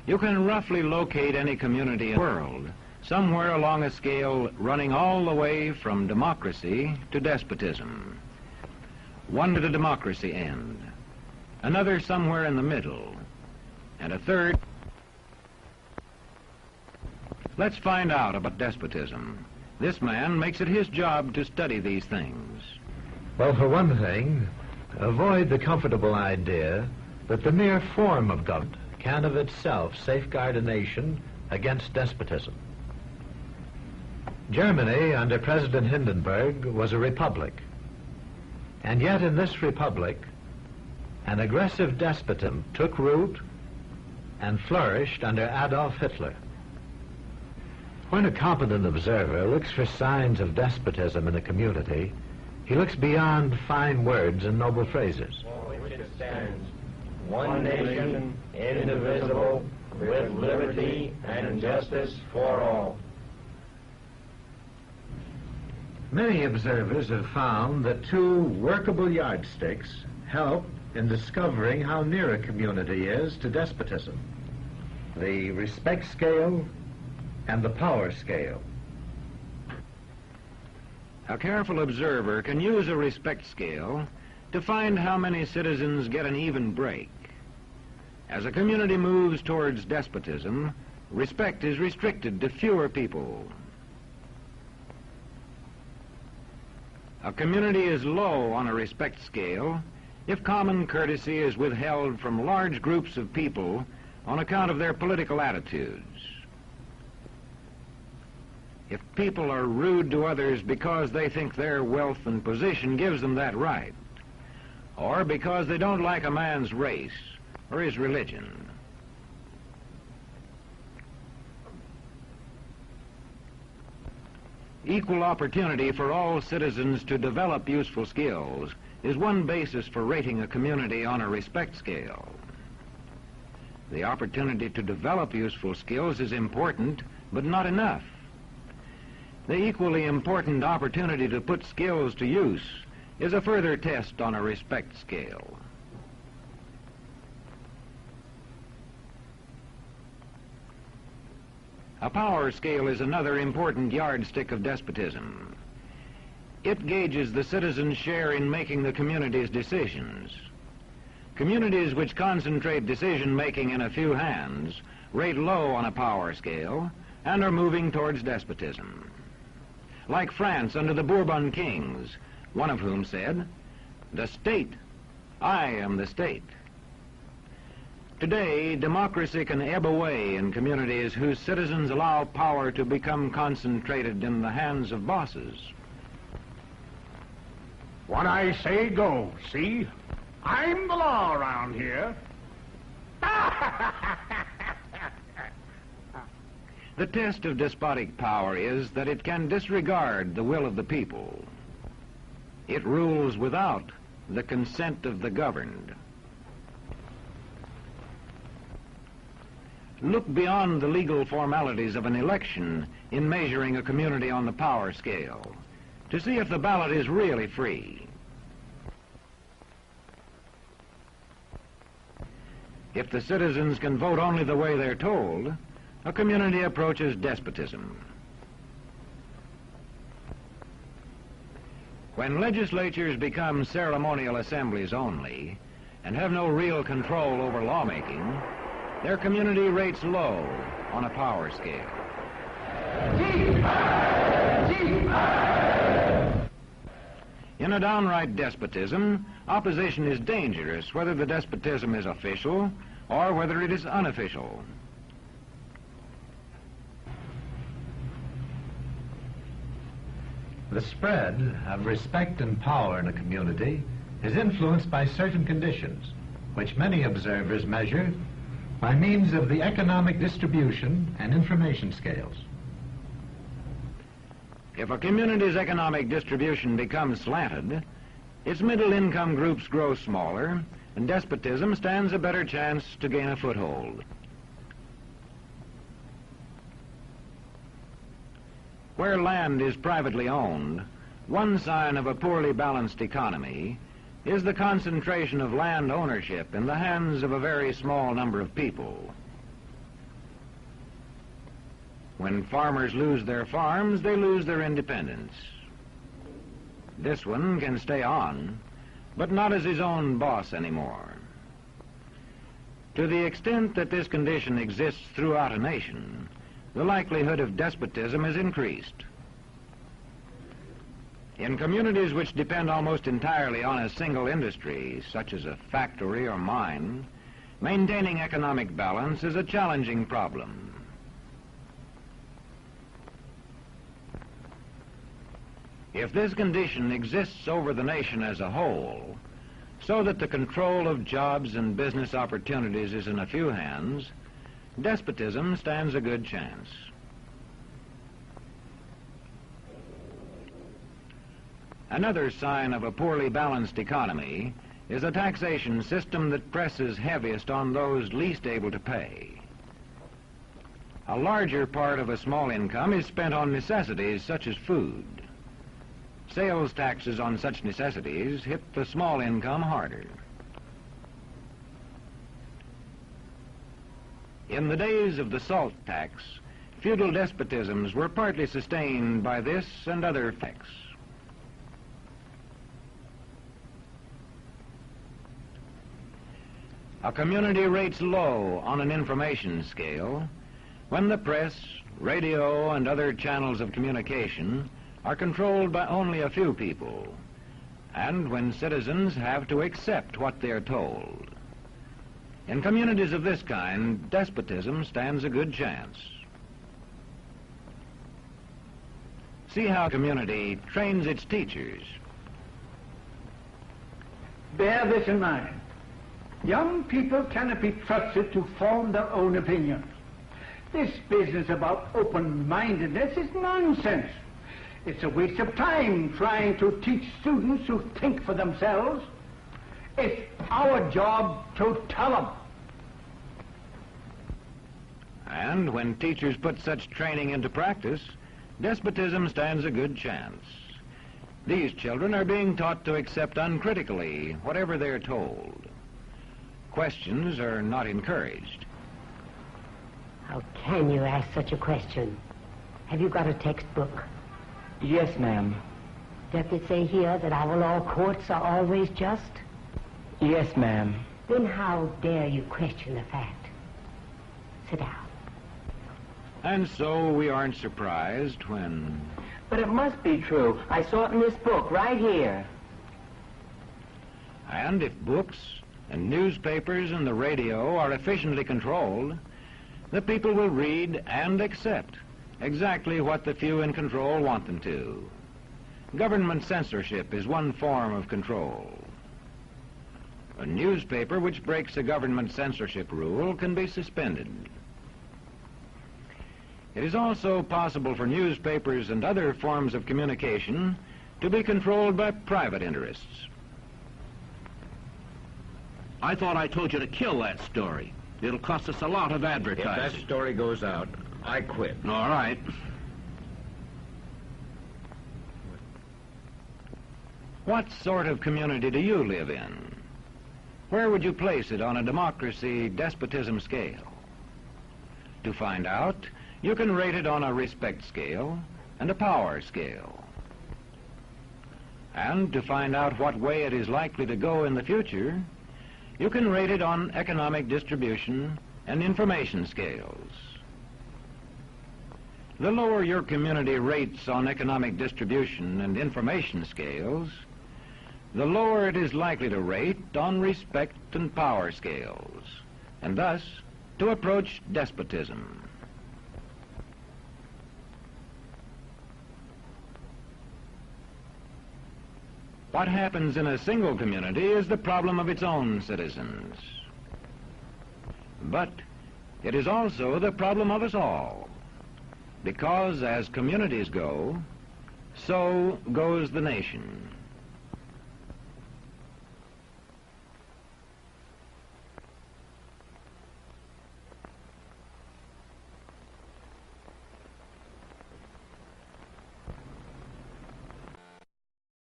You can roughly locate any community in the world, somewhere along a scale running all the way from democracy to despotism. One to the democracy end, another somewhere in the middle, and a third. Let's find out about despotism. This man makes it his job to study these things. Well, for one thing, avoid the comfortable idea that the mere form of government can of itself safeguard a nation against despotism. Germany, under President Hindenburg, was a republic. And yet in this republic, an aggressive despotism took root and flourished under Adolf Hitler. When a competent observer looks for signs of despotism in a community, he looks beyond fine words and noble phrases. For which it stands, one nation, indivisible, with liberty and justice for all. Many observers have found that two workable yardsticks help in discovering how near a community is to despotism: the respect scale and the power scale. A careful observer can use a respect scale to find how many citizens get an even break. As a community moves towards despotism, respect is restricted to fewer people. A community is low on a respect scale if common courtesy is withheld from large groups of people on account of their political attitudes. If people are rude to others because they think their wealth and position gives them that right, or because they don't like a man's race or his religion. Equal opportunity for all citizens to develop useful skills is one basis for rating a community on a respect scale. The opportunity to develop useful skills is important, but not enough. The equally important opportunity to put skills to use is a further test on a respect scale. A power scale is another important yardstick of despotism. It gauges the citizens' share in making the community's decisions. Communities which concentrate decision-making in a few hands rate low on a power scale and are moving towards despotism. Like France under the Bourbon kings, one of whom said, "The state, I am the state." Today, democracy can ebb away in communities whose citizens allow power to become concentrated in the hands of bosses. What I say goes, see? I'm the law around here. The test of despotic power is that it can disregard the will of the people. It rules without the consent of the governed. Look beyond the legal formalities of an election in measuring a community on the power scale to see if the ballot is really free. If the citizens can vote only the way they're told, a community approaches despotism. When legislatures become ceremonial assemblies only and have no real control over lawmaking, their community rates low on a power scale. In a downright despotism, opposition is dangerous, whether the despotism is official or whether it is unofficial. The spread of respect and power in a community is influenced by certain conditions, which many observers measure by means of the economic distribution and information scales. If a community's economic distribution becomes slanted, its middle-income groups grow smaller, and despotism stands a better chance to gain a foothold. Where land is privately owned, one sign of a poorly balanced economy is the concentration of land ownership in the hands of a very small number of people. When farmers lose their farms, they lose their independence. This one can stay on, but not as his own boss anymore. To the extent that this condition exists throughout a nation, the likelihood of despotism is increased. In communities which depend almost entirely on a single industry, such as a factory or mine, maintaining economic balance is a challenging problem. If this condition exists over the nation as a whole, so that the control of jobs and business opportunities is in a few hands, despotism stands a good chance. Another sign of a poorly balanced economy is a taxation system that presses heaviest on those least able to pay. A larger part of a small income is spent on necessities such as food. Sales taxes on such necessities hit the small income harder. In the days of the salt tax, feudal despotisms were partly sustained by this and other effects. A community rates low on an information scale when the press, radio, and other channels of communication are controlled by only a few people, and when citizens have to accept what they're told. In communities of this kind, despotism stands a good chance. See how a community trains its teachers. Bear this in mind. Young people cannot be trusted to form their own opinions. This business about open-mindedness is nonsense. It's a waste of time trying to teach students to think for themselves. It's our job to tell them. And when teachers put such training into practice, despotism stands a good chance. These children are being taught to accept uncritically whatever they're told. Questions are not encouraged. How can you ask such a question? Have you got a textbook? Yes, ma'am. Does it say here that our law courts are always just? Yes, ma'am. Then how dare you question the fact? Sit down. And so we aren't surprised when... But it must be true. I saw it in this book right here. And if books and newspapers and the radio are efficiently controlled, the people will read and accept exactly what the few in control want them to. Government censorship is one form of control. A newspaper which breaks a government censorship rule can be suspended. It is also possible for newspapers and other forms of communication to be controlled by private interests. I thought I told you to kill that story. It'll cost us a lot of advertising. If that story goes out, I quit. All right. What sort of community do you live in? Where would you place it on a democracy-despotism scale? To find out, you can rate it on a respect scale and a power scale. And to find out what way it is likely to go in the future, you can rate it on economic distribution and information scales. The lower your community rates on economic distribution and information scales, the lower it is likely to rate on respect and power scales, and thus to approach despotism. What happens in a single community is the problem of its own citizens. But it is also the problem of us all, because as communities go, so goes the nation.